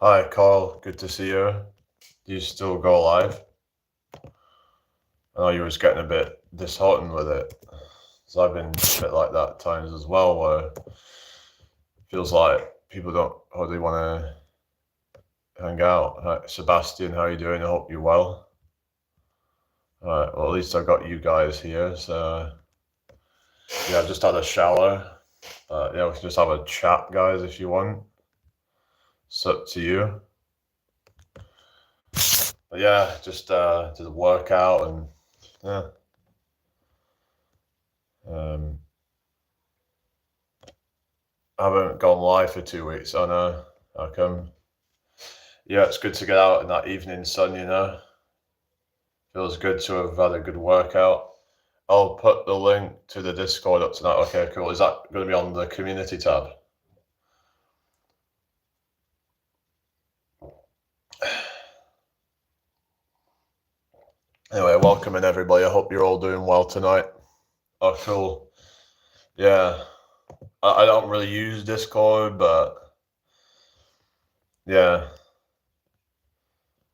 Hi, Carl. Good to see you. Do you still go live? I know you was getting a bit disheartened with it. So I've been a bit like that at times as well, where it feels like people don't hardly want to hang out. Hi, Sebastian, how you doing? I hope you're well. Alright, well, at least I got you guys here. So, yeah, I just had a shower. Yeah, we can just have a chat, guys, if you want. It's up to you. But yeah, just did a workout and yeah. Um, I haven't gone live for 2 weeks. I know. How come? Yeah, it's good to get out in that evening sun. Feels good to have had a good workout. I'll put the link to the Discord up tonight. Okay, cool. Is that going to be on the community tab? Anyway, welcome in everybody. I hope you're all doing well tonight. Oh, cool. Yeah. I don't really use Discord, but yeah.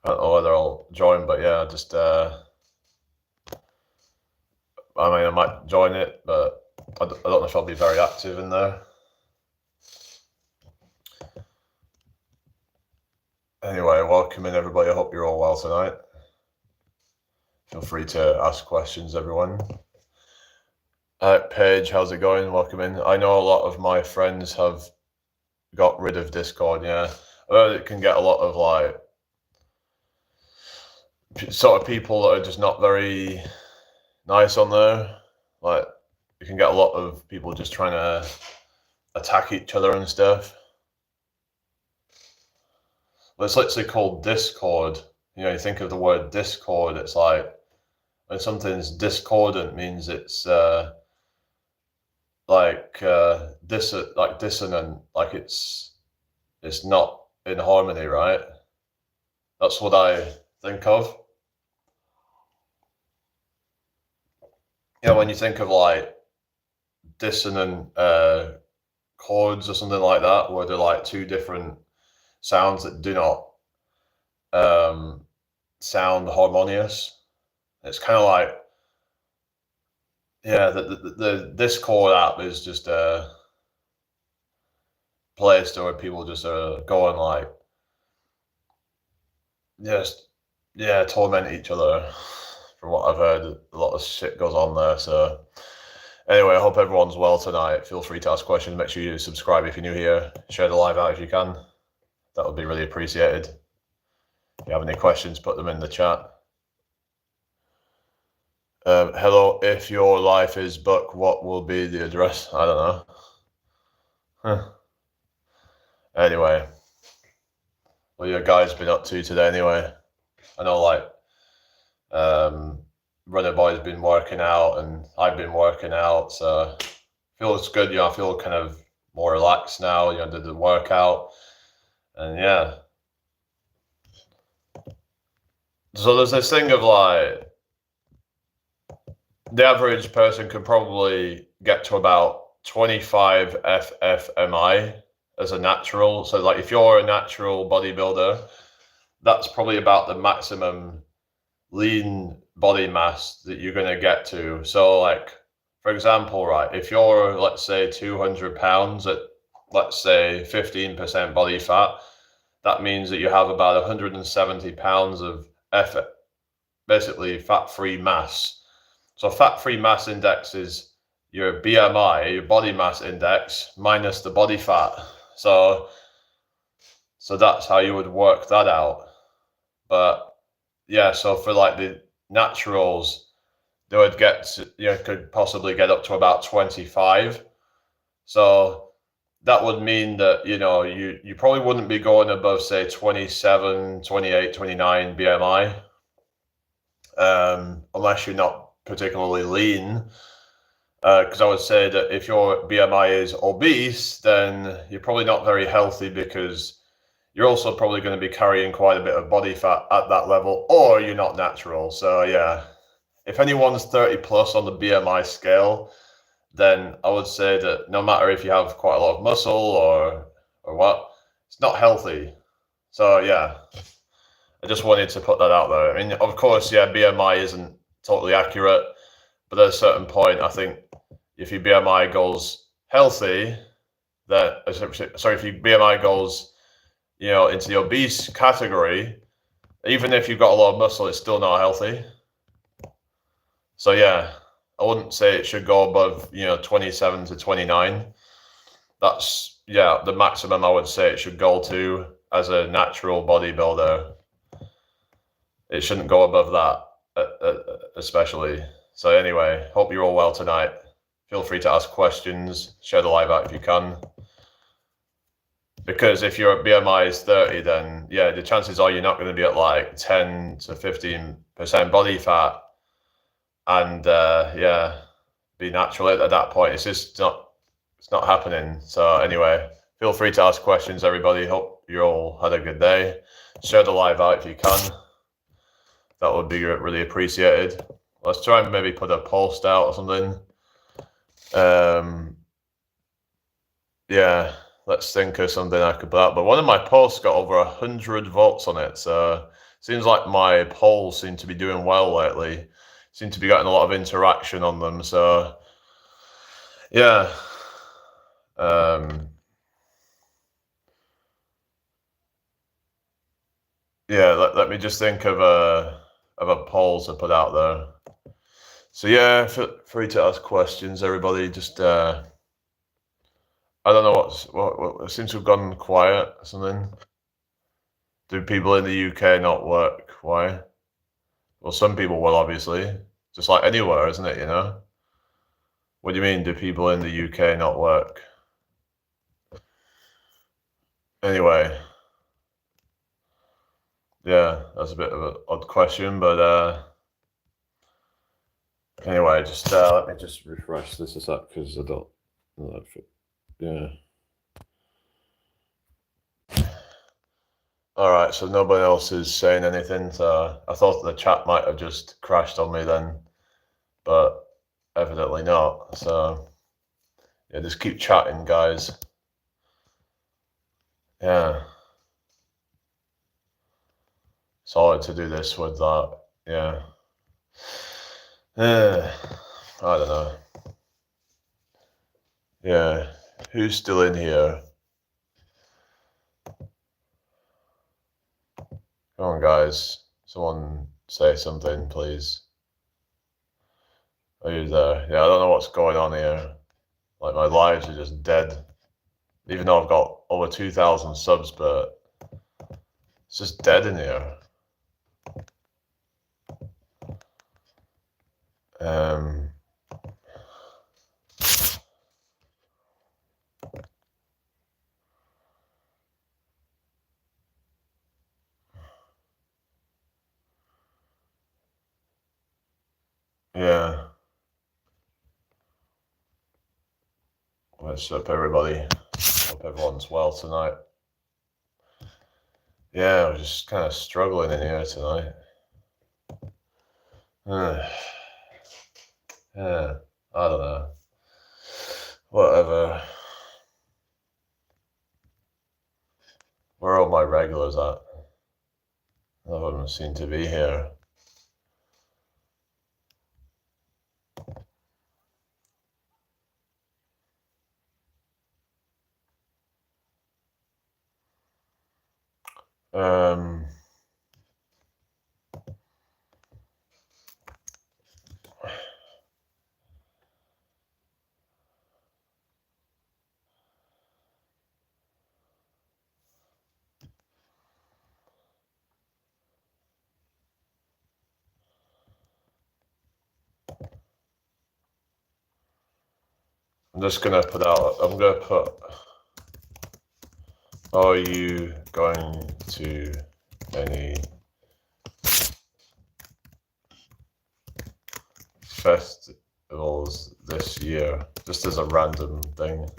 I don't know whether I'll join, but yeah, just I might join it, but I don't know if I'll be very active in there. Anyway, welcome in everybody. I hope you're all well tonight. Feel free to ask questions, everyone. Paige, how's it going? Welcome in. I know a lot of my friends have got rid of Discord, yeah. It can get a lot of like sort of people that are just not very nice on there. Like you can get a lot of people just trying to attack each other and stuff. But it's literally called Discord. You think of the word Discord, it's like when something's discordant means it's dissonant, like it's not in harmony, right? That's what I think of. When you think of like dissonant chords or something like that, where they're like two different sounds that do not sound harmonious, it's kind of like the Discord app is just a place where people just go and like just torment each other. From what I've heard, a lot of shit goes on there. So anyway, I hope everyone's well tonight. Feel free to ask questions. Make sure you subscribe if you're new here. Share the live out if you can. That would be really appreciated. If you have any questions, put them in the chat. Hello, if your life is book, what will be the address? I don't know. Anyway, what you guys been up to today anyway? I know like Runner Boy's been working out and I've been working out, so feels good. I feel kind of more relaxed now. Did the workout, and yeah. So there's this thing of like the average person could probably get to about 25 FFMI as a natural. So like if you're a natural bodybuilder, that's probably about the maximum lean body mass that you're going to get to. So like, for example, right, if you're, let's say 200 pounds at, let's say 15% body fat, that means that you have about 170 pounds of effort, basically fat-free mass. So fat-free mass index is your BMI, your body mass index, minus the body fat. So that's how you would work that out. But yeah, so for like the naturals, they would could possibly get up to about 25. So that would mean that, you probably wouldn't be going above, say, 27, 28, 29 BMI, unless you're not particularly lean. Because I would say that if your BMI is obese, then you're probably not very healthy, because you're also probably going to be carrying quite a bit of body fat at that level, or you're not natural. So yeah, if anyone's 30 plus on the BMI scale, then I would say that no matter if you have quite a lot of muscle or what, it's not healthy. So yeah, I just wanted to put that out there. I mean, of course, yeah, BMI isn't totally accurate, but at a certain point, I think if your BMI goes healthy, that sorry, if your BMI goes, into the obese category, even if you've got a lot of muscle, it's still not healthy. So yeah, I wouldn't say it should go above 27 to 29. That's the maximum I would say it should go to as a natural bodybuilder. It shouldn't go above that, especially. So anyway, hope you're all well tonight. Feel free to ask questions, share the live out if you can. Because if your BMI is 30, then the chances are you're not going to be at like 10 to 15% body fat and be natural at that point. It's just not happening. So anyway, feel free to ask questions, everybody. Hope you all had a good day. Share the live out if you can. That would be really appreciated. Let's try and maybe put a post out or something. Let's think of something I could put out. But one of my posts got over 100 votes on it. So seems like my polls seem to be doing well lately. Seem to be getting a lot of interaction on them. So yeah. Let me just think of a poll to put out there. So yeah, feel free to ask questions, everybody. Just I don't know what seems to have gone quiet or something. Do people in the UK not work? Why? Well, some people will, obviously. Just like anywhere, isn't it, What do you mean, do people in the UK not work? Anyway. Yeah, that's a bit of an odd question, but anyway, just let me just refresh this a sec because I don't know if it, All right, so nobody else is saying anything, so I thought the chat might have just crashed on me then, but evidently not. So yeah, just keep chatting, guys. Yeah. Solid to do this with that. Yeah. I don't know. Yeah. Who's still in here? Come on, guys. Someone say something, please. Are you there? Yeah, I don't know what's going on here. Like, my lives are just dead. Even though I've got over 2,000 subs, but it's just dead in here. Yeah. What's up, everybody? Hope everyone's well tonight. Yeah, we're just kind of struggling in here tonight. Yeah, I don't know. Whatever. Where are all my regulars at? None of them seem to be here. I'm just gonna put, are you going to any festivals this year? Just as a random thing.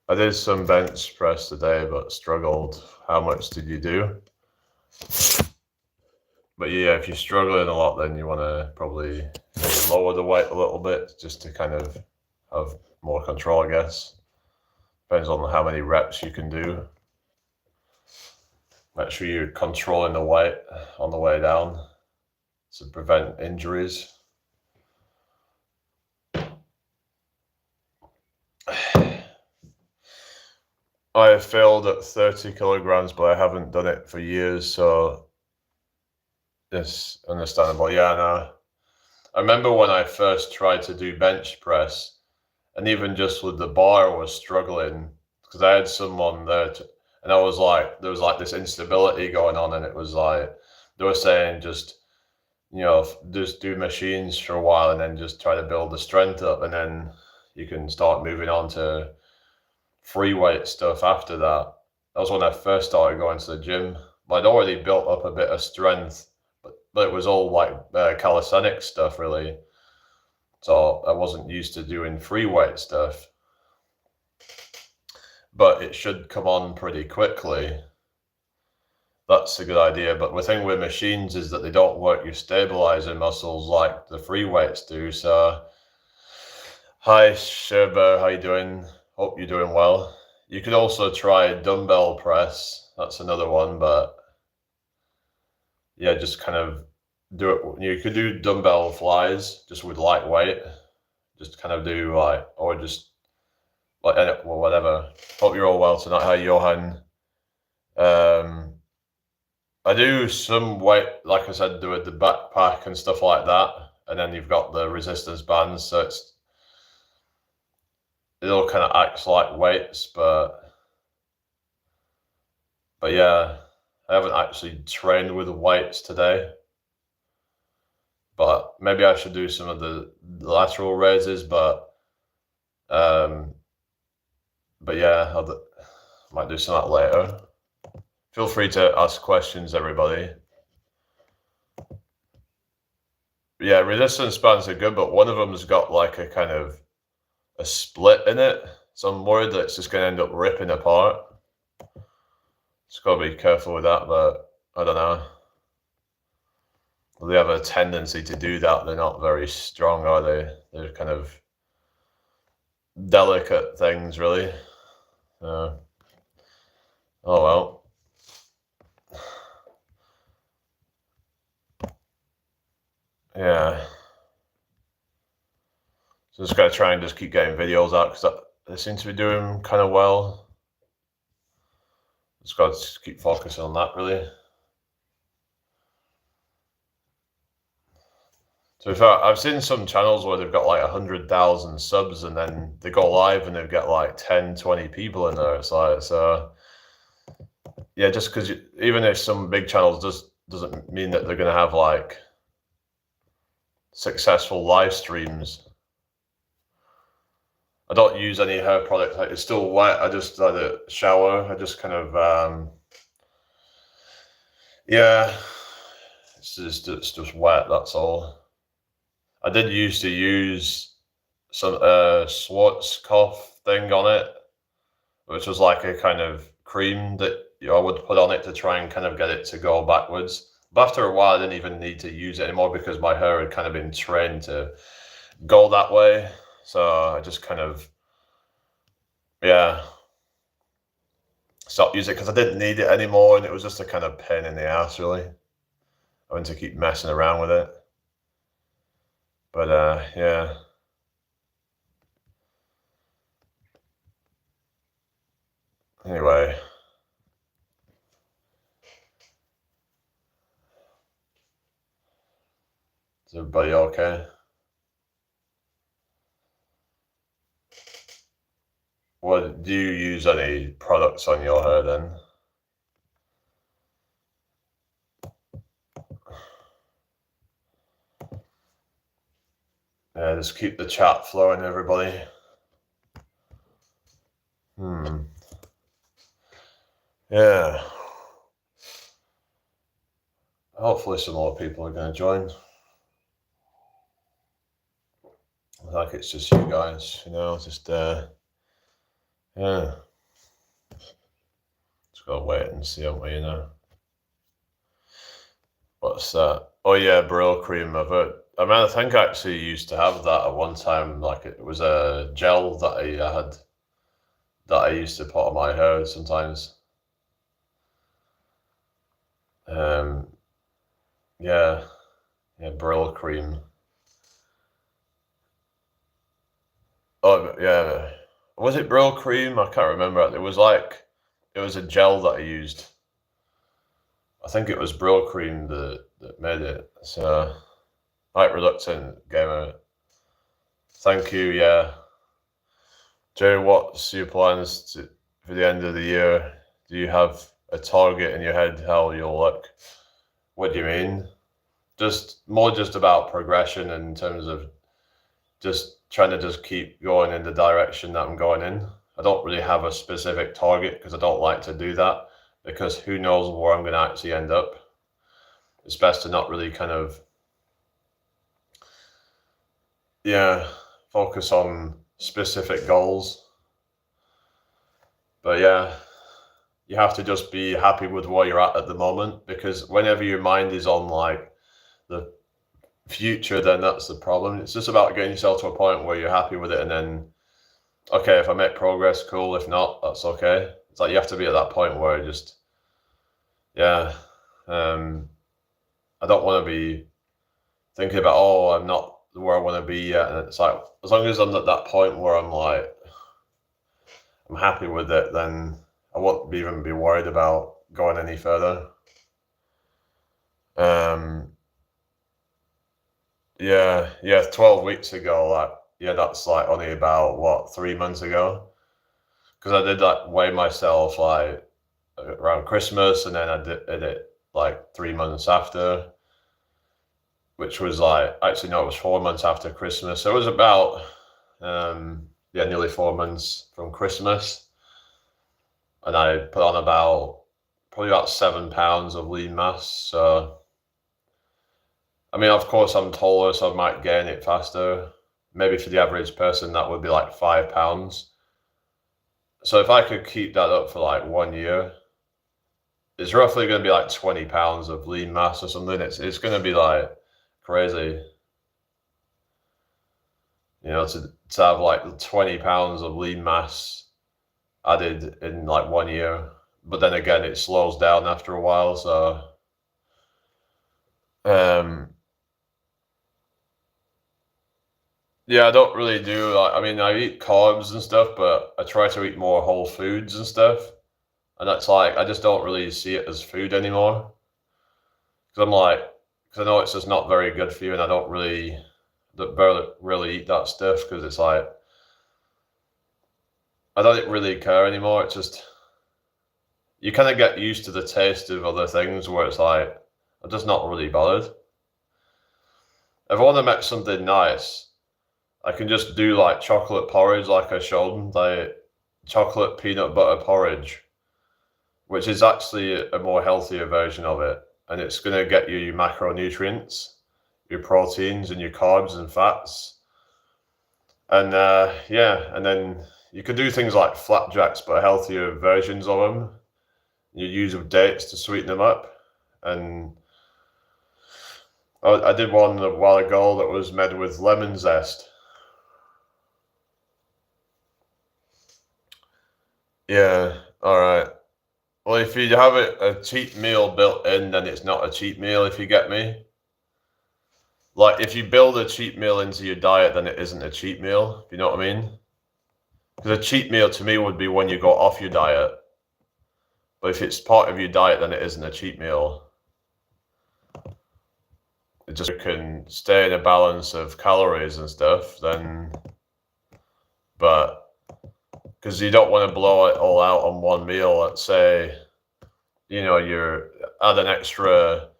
I did some bench press today, but struggled. How much did you do? But yeah, if you're struggling a lot, then you want to probably maybe lower the weight a little bit just to kind of have more control, I guess. Depends on how many reps you can do. Make sure you're controlling the weight on the way down to prevent injuries. I have failed at 30 kilograms, but I haven't done it for years, so it's understandable. Yeah, no. I remember when I first tried to do bench press, and even just with the bar, I was struggling because I had someone there, and I was like, there was like this instability going on, and it was like they were saying just, just do machines for a while and then just try to build the strength up, and then you can start moving on to free weight stuff after that. That was when I first started going to the gym. But I'd already built up a bit of strength, but it was all like calisthenics stuff, really. So I wasn't used to doing free weight stuff. But it should come on pretty quickly. That's a good idea. But the thing with machines is that they don't work your stabilizer muscles like the free weights do. So, hi, Sherba, how you doing? Hope you're doing well. You could also try dumbbell press. That's another one, but yeah, just kind of do it. You could do dumbbell flies just with light weight. Just kind of do like, or just like, well, whatever. Hope you're all well tonight. Hi, Johan. I do some weight, like I said, do it the backpack and stuff like that, and then you've got the resistance bands, so it all kind of acts like weights, but yeah, I haven't actually trained with weights today, but maybe I should do some of the lateral raises, but yeah, I might do some of that later. Feel free to ask questions, everybody. Yeah, resistance bands are good, but one of them's got like a kind of a split in it, so I'm worried that it's just going to end up ripping apart. Just got to be careful with that, but I don't know. They have a tendency to do that. They're not very strong, are they? They're kind of delicate things, really. Oh well. Yeah. So just gotta try and just keep getting videos out because they seem to be doing kind of well. Just gotta keep focusing on that, really. So in fact, I've seen some channels where they've got like 100,000 subs and then they go live and they've got like 10, 20 people in there. It's like, so yeah, just because even if some big channels doesn't mean that they're going to have like successful live streams. I don't use any hair products. Like, it's still wet. I just let it shower. I just kind of, yeah, it's just wet. That's all. I did used to use some Schwarzkopf thing on it, which was like a kind of cream that I would put on it to try and kind of get it to go backwards. But after a while, I didn't even need to use it anymore because my hair had kind of been trained to go that way. So I just kind of, yeah, stopped using it because I didn't need it anymore, and it was just a kind of pain in the ass, really. I went to keep messing around with it. But yeah. Anyway. Is everybody okay? What, do you use any products on your hair then? Yeah, just keep the chat flowing, everybody. Yeah. Hopefully some more people are going to join. Like it's just you guys, just yeah. Just gotta wait and see, haven't we, What's that? Oh yeah, Brill cream. I've heard. I mean, I think I actually used to have that at one time. Like it was a gel that I had that I used to put on my hair sometimes. Yeah, Brill cream. Oh yeah, was it Brill cream? I can't remember. It was a gel that I used. I think it was Brill cream that made it. So, quite reluctant gamer. Thank you. Yeah, Jerry. What's your plans for the end of the year? Do you have a target in your head how you'll look? What do you mean? Just about progression in terms of just trying to just keep going in the direction that I'm going in. I don't really have a specific target because I don't like to do that, because who knows where I'm going to actually end up. It's best to not really kind of, focus on specific goals. But yeah, you have to just be happy with where you're at the moment, because whenever your mind is on like the future, then that's the problem. It's just about getting yourself to a point where you're happy with it, and then, okay, if I make progress, cool. If not, that's okay. It's like you have to be at that point where you just, I don't want to be thinking about, oh, I'm not where I want to be yet. And it's like, as long as I'm at that point where I'm like, I'm happy with it, then I won't even be worried about going any further. 12 weeks ago, that's like only about, what, 3 months ago? Because I did like weigh myself like around Christmas, and then I did it like 3 months after, which was like, actually no, it was 4 months after Christmas. So it was about nearly 4 months from Christmas, and I put on probably about 7 pounds of lean mass. So I mean, of course, I'm taller, so I might gain it faster. Maybe for the average person, that would be like 5 pounds. So if I could keep that up for like 1 year, it's roughly going to be like 20 pounds of lean mass or something. It's going to be like crazy, to have like 20 pounds of lean mass added in like 1 year. But then again, it slows down after a while. So, I don't really do like, I mean, I eat carbs and stuff, but I try to eat more whole foods and stuff. And that's like, I just don't really see it as food anymore. Because I know it's just not very good for you, and I don't really eat that stuff, because it's like, I don't really care anymore. It's just, you kind of get used to the taste of other things where it's like, I'm just not really bothered. If I want to make something nice, I can just do like chocolate porridge, like I showed, like chocolate peanut butter porridge, which is actually a more healthier version of it. And it's going to get you your macronutrients, your proteins, and your carbs and fats. And and then you can do things like flapjacks, but healthier versions of them. You use dates to sweeten them up. And I did one a while ago that was made with lemon zest. Yeah, all right. Well, if you have a cheat meal built in, then it's not a cheat meal, if you get me. Like, if you build a cheat meal into your diet, then it isn't a cheat meal, if you know what I mean? Because a cheat meal to me would be when you go off your diet. But if it's part of your diet, then it isn't a cheat meal. It just can stay in a balance of calories and stuff, then, but because you don't want to blow it all out on one meal. Let's say, you're add an extra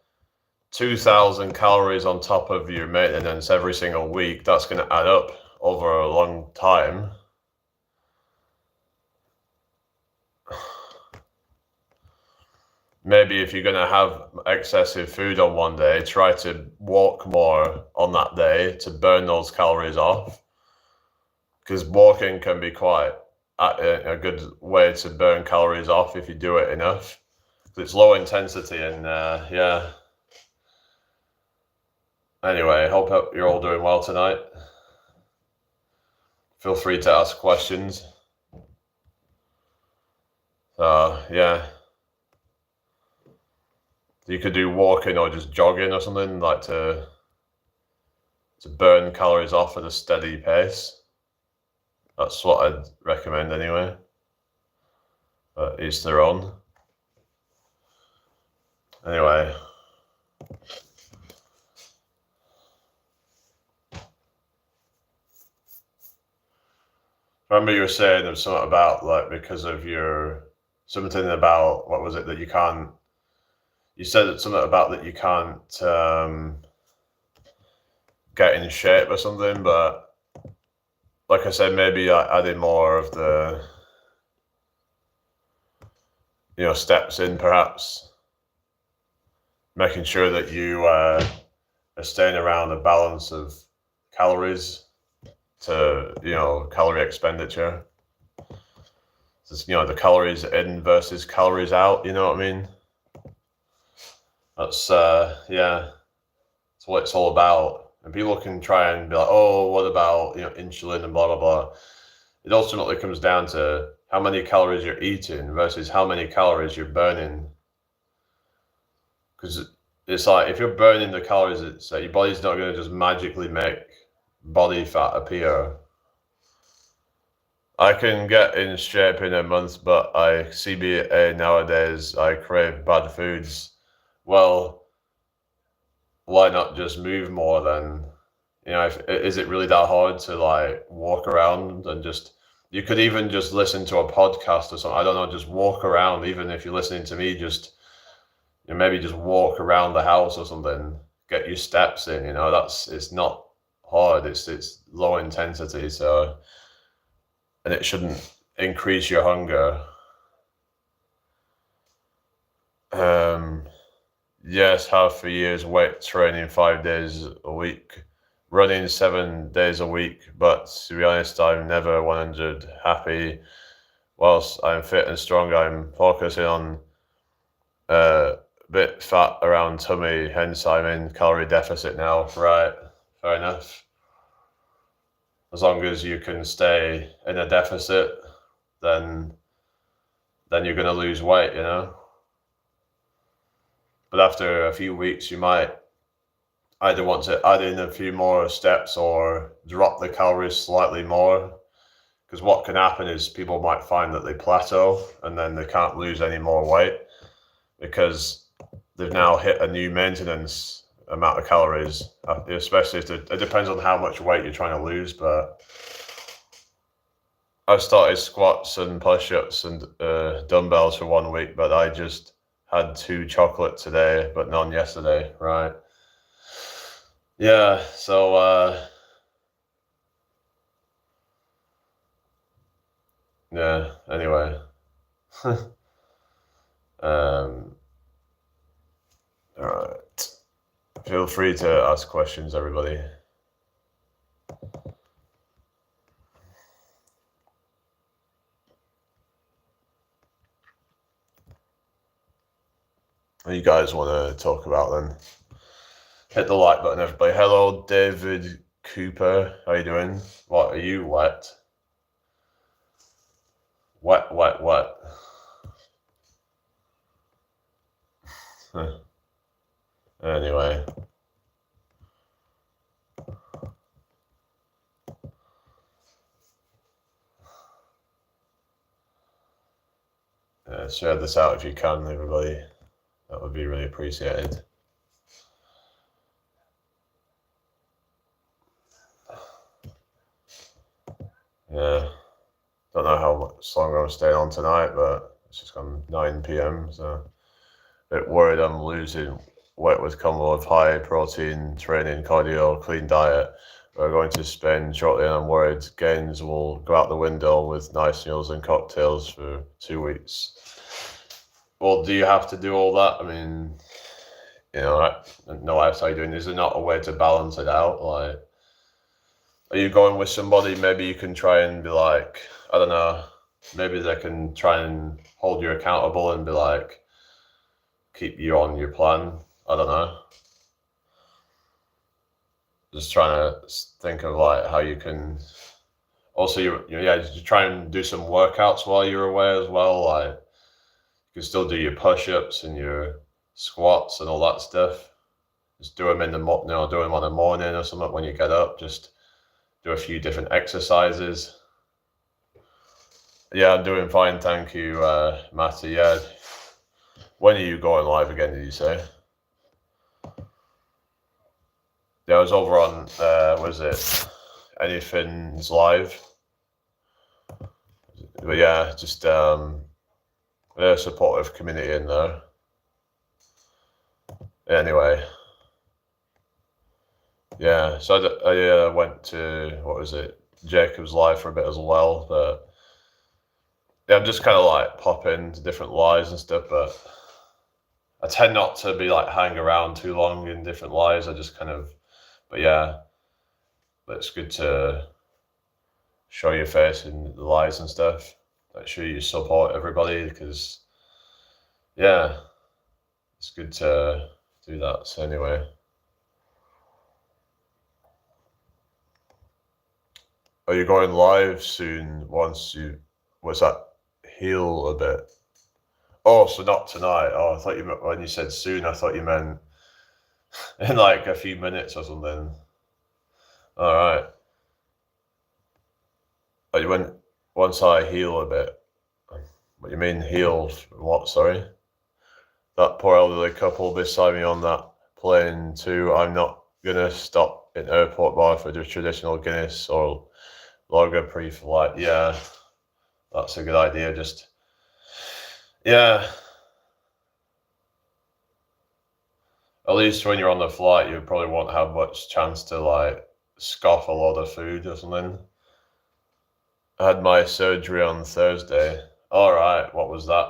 2,000 calories on top of your maintenance every single week. That's going to add up over a long time. Maybe if you're going to have excessive food on one day, try to walk more on that day to burn those calories off, because walking can be quite a good way to burn calories off if you do it enough. It's low intensity, and Anyway, hope you're all doing well tonight. Feel free to ask questions. Yeah. You could do walking or just jogging or something, like to burn calories off at a steady pace. That's what I'd recommend anyway. But each their own. Anyway. Remember you were saying there was something about like because of something about what was it that you can't. You said something about that you can't get in shape or something, but like I said, maybe adding more of the steps in, perhaps making sure that you are staying around a balance of calories to calorie expenditure. Just the calories in versus calories out. You know what I mean? That's yeah. That's what it's all about. And people can try and be like, oh, what about insulin and blah blah blah. It ultimately comes down to how many calories you're eating versus how many calories you're burning. Because it's like if you're burning the calories, it's like your body's not going to just magically make body fat appear. I can get in shape in a month, but I CBA nowadays. I crave bad foods. Well, why not just move more then? Is it really that hard to like walk around and just? You could even just listen to a podcast or something. I don't know, just walk around. Even if you're listening to me, just maybe just walk around the house or something. Get your steps in. It's not hard. It's low intensity. So, and it shouldn't increase your hunger. Yes, have for years weight training 5 days a week, running 7 days a week. But to be honest, I'm never 100 happy. Whilst I'm fit and strong, I'm focusing on a bit fat around tummy. Hence, I'm in calorie deficit now. Right, fair enough. As long as you can stay in a deficit, then you're going to lose weight, But after a few weeks, you might either want to add in a few more steps or drop the calories slightly more. Because what can happen is people might find that they plateau and then they can't lose any more weight because they've now hit a new maintenance amount of calories, especially if it depends on how much weight you're trying to lose. But I started squats and push-ups and dumbbells for 1 week, but I just had 2 chocolate today, but none yesterday, right? Yeah, so yeah, anyway. All right. Feel free to ask questions, everybody. What you guys want to talk about then? Hit the like button, everybody. Hello, David Cooper. How you doing? What, are you wet? Wet, wet, wet. Anyway. Share this out if you can, everybody. That would be really appreciated. Yeah. Don't know how much longer I'm staying on tonight, but it's just gone 9 p.m. So a bit worried I'm losing weight with combo of high protein training, cardio, clean diet. We're going to Spain shortly, and I'm worried gains will go out the window with nice meals and cocktails for 2 weeks. Well, do you have to do all that? I mean, no, how you doing? Is there not a way to balance it out? Like, are you going with somebody? Maybe you can try and be like, I don't know, maybe they can try and hold you accountable and be like, keep you on your plan. I don't know. Just trying to think of like how you can. Also, you try and do some workauts while you're away as well. Like, You can still do your push-ups and your squats and all that stuff. Just do them in the do them on the morning or something when you get up. Just do a few different exercises. Yeah, I'm doing fine, thank you, Matty. Yeah, when are you going live again? Did you say? Yeah, I was over on was it Anything's Live? But yeah, just a supportive community in there. Anyway, yeah, so I went to, what was it, Jacob's Live for a bit as well, but yeah, I'm just kind of like popping to different lives and stuff, but I tend not to be like hang around too long in different lives. I just kind of, but yeah, but it's good to show your face in the lives and stuff. Make sure you support everybody because, yeah, it's good to do that. So anyway, are you going live soon once you, was that heal a bit? Oh, so not tonight. Oh, I thought you meant when you said soon, I thought you meant in like a few minutes or something. All right. Oh, you went once I heal a bit. What you mean heal? What? Sorry. That poor elderly couple beside me on that plane too. I'm not gonna stop in airport bar for the traditional Guinness or lager pre-flight. Yeah, that's a good idea. Just yeah. At least when you're on the flight, you probably won't have much chance to like scoff a lot of food or something. I had my surgery on Thursday. All right, what was that?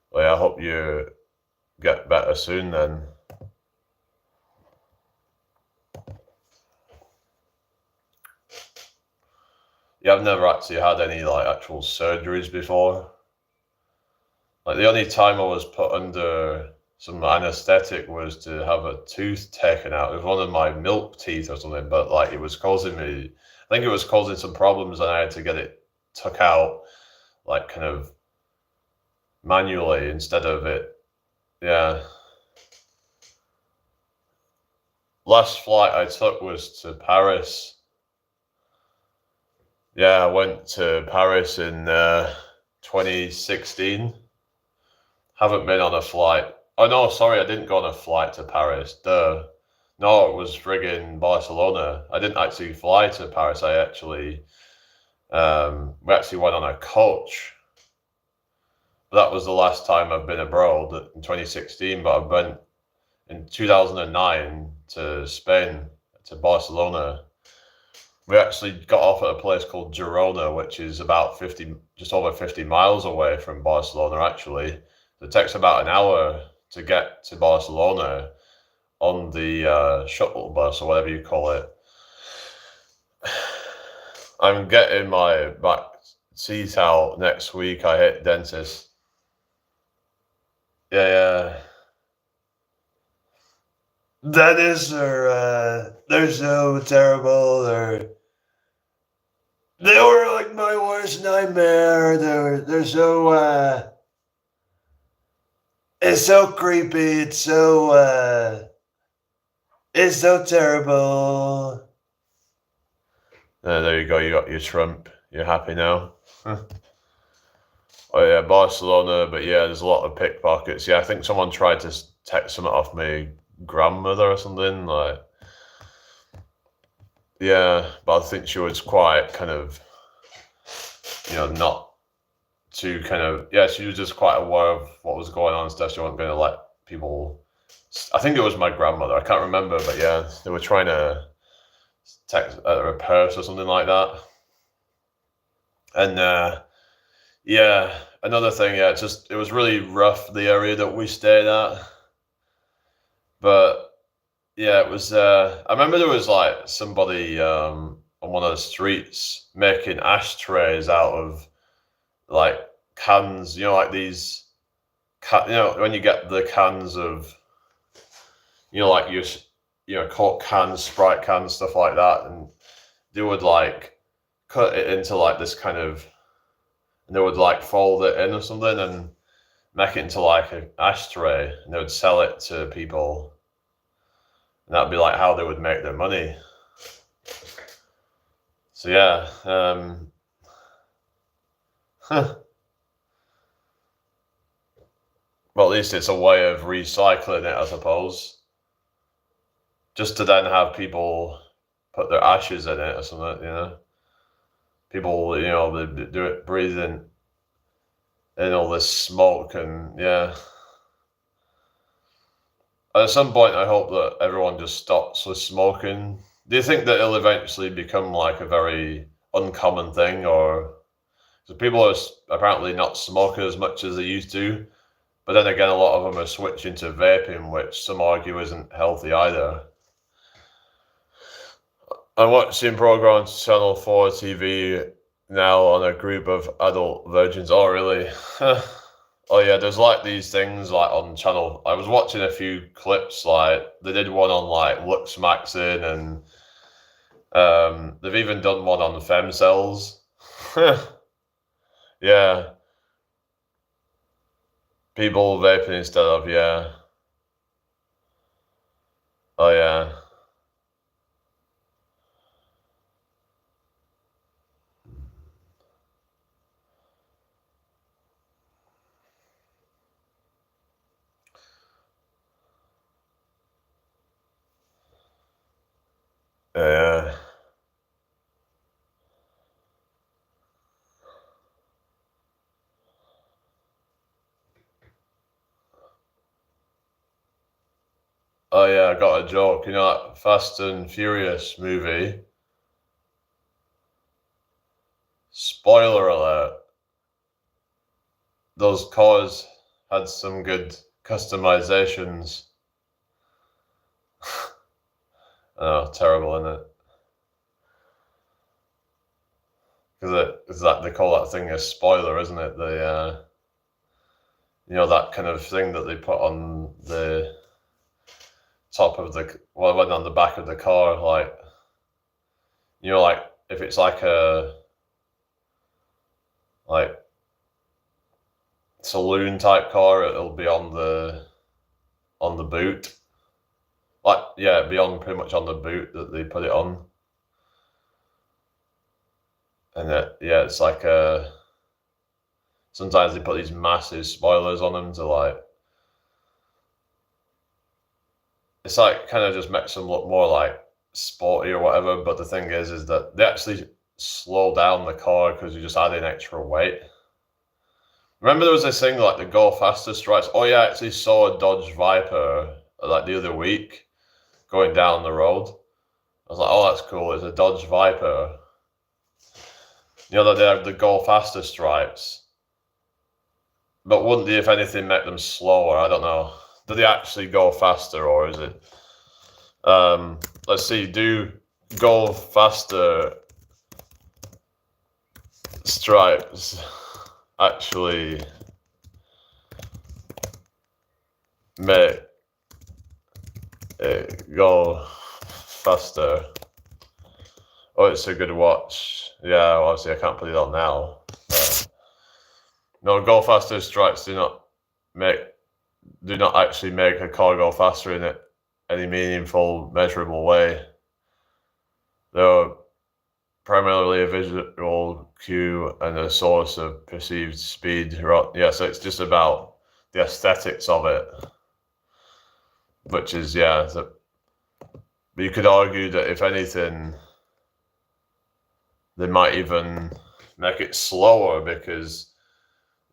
Well, yeah, I hope you get better soon then. Yeah, I've never actually had any like actual surgeries before. Like the only time I was put under some anesthetic was to have a tooth taken out. It was one of my milk teeth or something, but like it was causing me, I think it was causing some problems and I had to get it took out like kind of manually instead of it. Yeah. Last flight I took was to Paris. Yeah, I went to Paris in 2016. Haven't been on a flight. Oh no, sorry, I didn't go on a flight to Paris. Duh. No, it was friggin' Barcelona. I didn't actually fly to Paris. I actually, we actually went on a coach. That was the last time I've been abroad in 2016, but I went in 2009 to Spain, to Barcelona. We actually got off at a place called Girona, which is about just over 50 miles away from Barcelona, actually. It takes about an hour to get to Barcelona on the shuttle bus or whatever you call it. I'm getting my back teeth out next week. I hit dentist. Yeah. Dentists are they're so terrible. They were like my worst nightmare. They're so it's so creepy. It's so terrible. There you go. You got your Trump. You're happy now. Oh yeah, Barcelona. But yeah, there's a lot of pickpockets. Yeah, I think someone tried to take something off my grandmother or something. Like, yeah, but I think she was quite kind of, not too kind of. Yeah, she was just quite aware of what was going on and stuff. She wasn't going to let people. I think it was my grandmother. I can't remember, but yeah, they were trying to text her purse or something like that. And yeah, another thing, yeah, it was really rough, the area that we stayed at. But yeah, it was I remember there was like somebody on one of the streets making ashtrays out of like cans, like these when you get the cans of like your Coke cans, Sprite cans, stuff like that, and they would like cut it into like this kind of and they would like fold it in or something and make it into like an ashtray, and they would sell it to people, and that'd be like how they would make their money. So yeah, well, at least it's a way of recycling it, I suppose. Just to then have people put their ashes in it or something, you know. People, you know, they do it breathing in all this smoke, and yeah. At some point, I hope that everyone just stops with smoking. Do you think that it'll eventually become like a very uncommon thing, or so people are apparently not smoking as much as they used to, but then again, a lot of them are switching to vaping, which some argue isn't healthy either. I'm watching programs Channel 4 TV now on a group of adult virgins. Oh, really? Oh, yeah, there's like these things like on Channel. I was watching a few clips, like they did one on like looksmaxxing, and they've even done one on fem cells. Yeah, people vaping instead of, yeah. Oh, yeah. Yeah. Oh, yeah, I got a joke. You know that Fast and Furious movie? Spoiler alert. Those cars had some good customizations. Oh, terrible, isn't it? Because that they call that thing a spoiler, isn't it? The you know, that kind of thing that they put on the top of the, well, went on the back of the car, like, you know, like if it's like a like saloon type car, it'll be on the boot. Like, yeah, it'd be on pretty much on the boot that they put it on. And yeah, it's like sometimes they put these massive spoilers on them to like, it's like kind of just makes them look more like sporty or whatever. But the thing is that they actually slow down the car because you're just adding extra weight. Remember there was this thing like the go faster stripes. Oh yeah, I actually saw a Dodge Viper like the other week going down the road. I was like, oh, that's cool. It's a Dodge Viper. You know that they have the go faster stripes. But wouldn't they, if anything, make them slower? I don't know. Do they actually go faster, or is it? Let's see. Do go faster stripes actually make it go faster? Oh, it's a good watch. Yeah, well, obviously I can't put it on now. No, go faster stripes do not actually make a car go faster in any meaningful, measurable way. They're primarily a visual cue and a source of perceived speed. Yeah, so it's just about the aesthetics of it, which is, yeah. But you could argue that if anything, they might even make it slower because,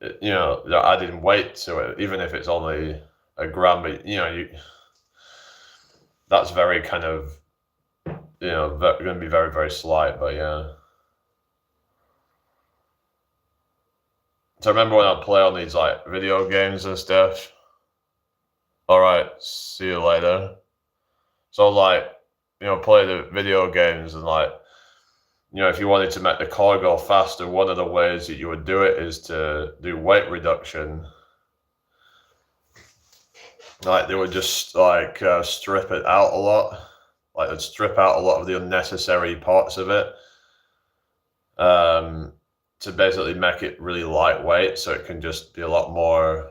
you know, they're adding weight to it, even if it's only a gram. But, you know, that's very kind of, you know, going to be very, very slight. But yeah. So I remember when I play on these like video games and stuff. All right, see you later. So like, you know, play the video games and like, you know, if you wanted to make the car go faster, one of the ways that you would do it is to do weight reduction. Like they would just like strip it out a lot. Like they'd strip out a lot of the unnecessary parts of it. to basically make it really lightweight, so it can just be a lot more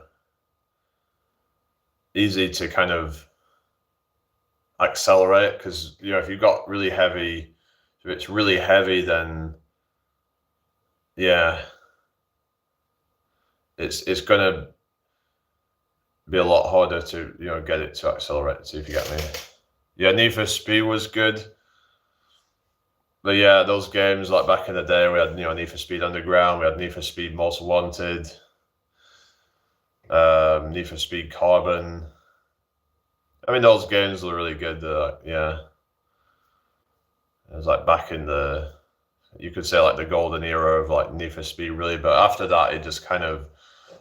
easy to kind of accelerate. Because if you've got really heavy, if it's really heavy, then yeah, it's gonna be a lot harder to get it to accelerate. See if you get me. Yeah, Need for Speed was good. But yeah, those games, like back in the day, we had Need for Speed Underground, we had Need for Speed Most Wanted, Need for Speed Carbon. I mean, those games were really good. Yeah, it was like back in you could say like the golden era of like Need for Speed, really. But after that, it just kind of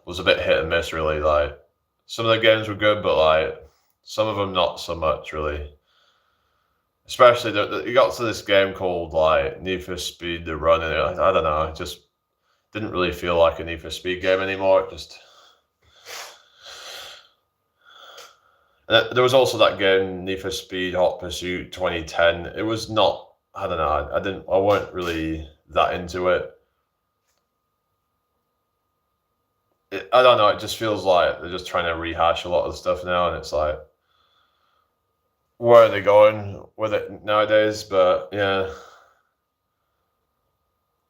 was a bit hit and miss, really. Like some of the games were good, but like some of them not so much, really. Especially you got to this game called like Need for Speed The Run, and I don't know, it just didn't really feel like a Need for Speed game anymore. There was also that game Need for Speed Hot Pursuit 2010. It was not. I don't know. I weren't really that into it. I don't know. It just feels like they're just trying to rehash a lot of stuff now, and it's like, where are they going with it nowadays? But yeah,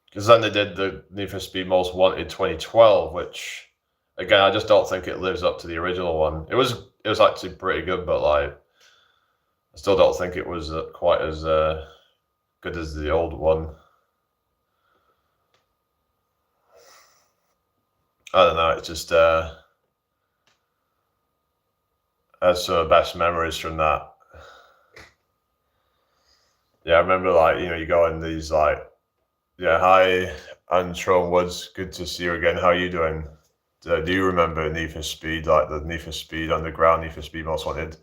because then they did the Need for Speed Most Wanted 2012, which again I just don't think it lives up to the original one. It was actually pretty good, but like I still don't think it was quite as good as the old one. I don't know. It's just I had some of the best memories from that. Yeah, I remember like you go in these like, yeah, hi, I'm Sean Woods. Good to see you again. How are you doing? Do you remember Need for Speed, like the Need for Speed Underground, Need for Speed Most Wanted?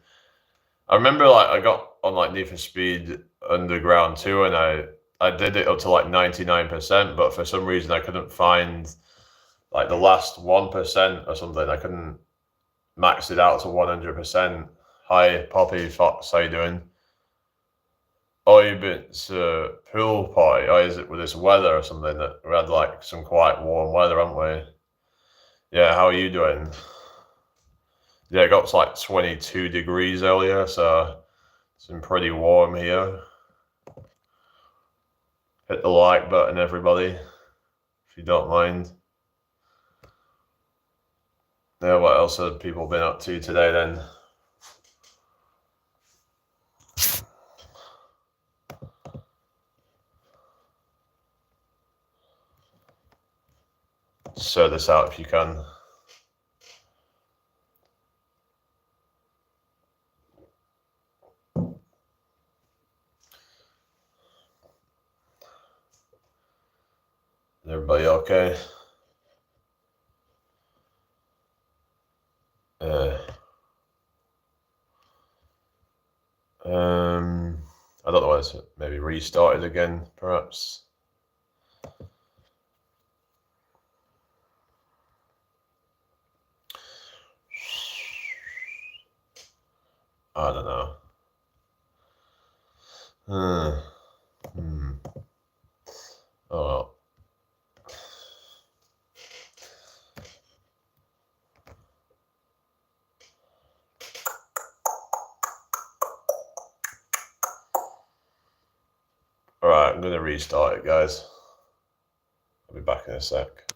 I remember like I got on like Need for Speed Underground 2, and I did it up to like 99%, but for some reason I couldn't find like the last 1% or something. I couldn't max it out to 100%. Hi, Poppy Fox, how you doing? Oh, you've been to pool party. Oh, is it with this weather or something? That we had like some quite warm weather, haven't we? Yeah, how are you doing? Yeah, it got to like 22 degrees earlier, so it's been pretty warm here. Hit the like button, everybody, if you don't mind. Yeah, what else have people been up to today then? Sort this out if you can. Everybody okay? I don't know why it's maybe restarted again, perhaps. I don't know. Oh well. Alright, I'm gonna restart it, guys. I'll be back in a sec.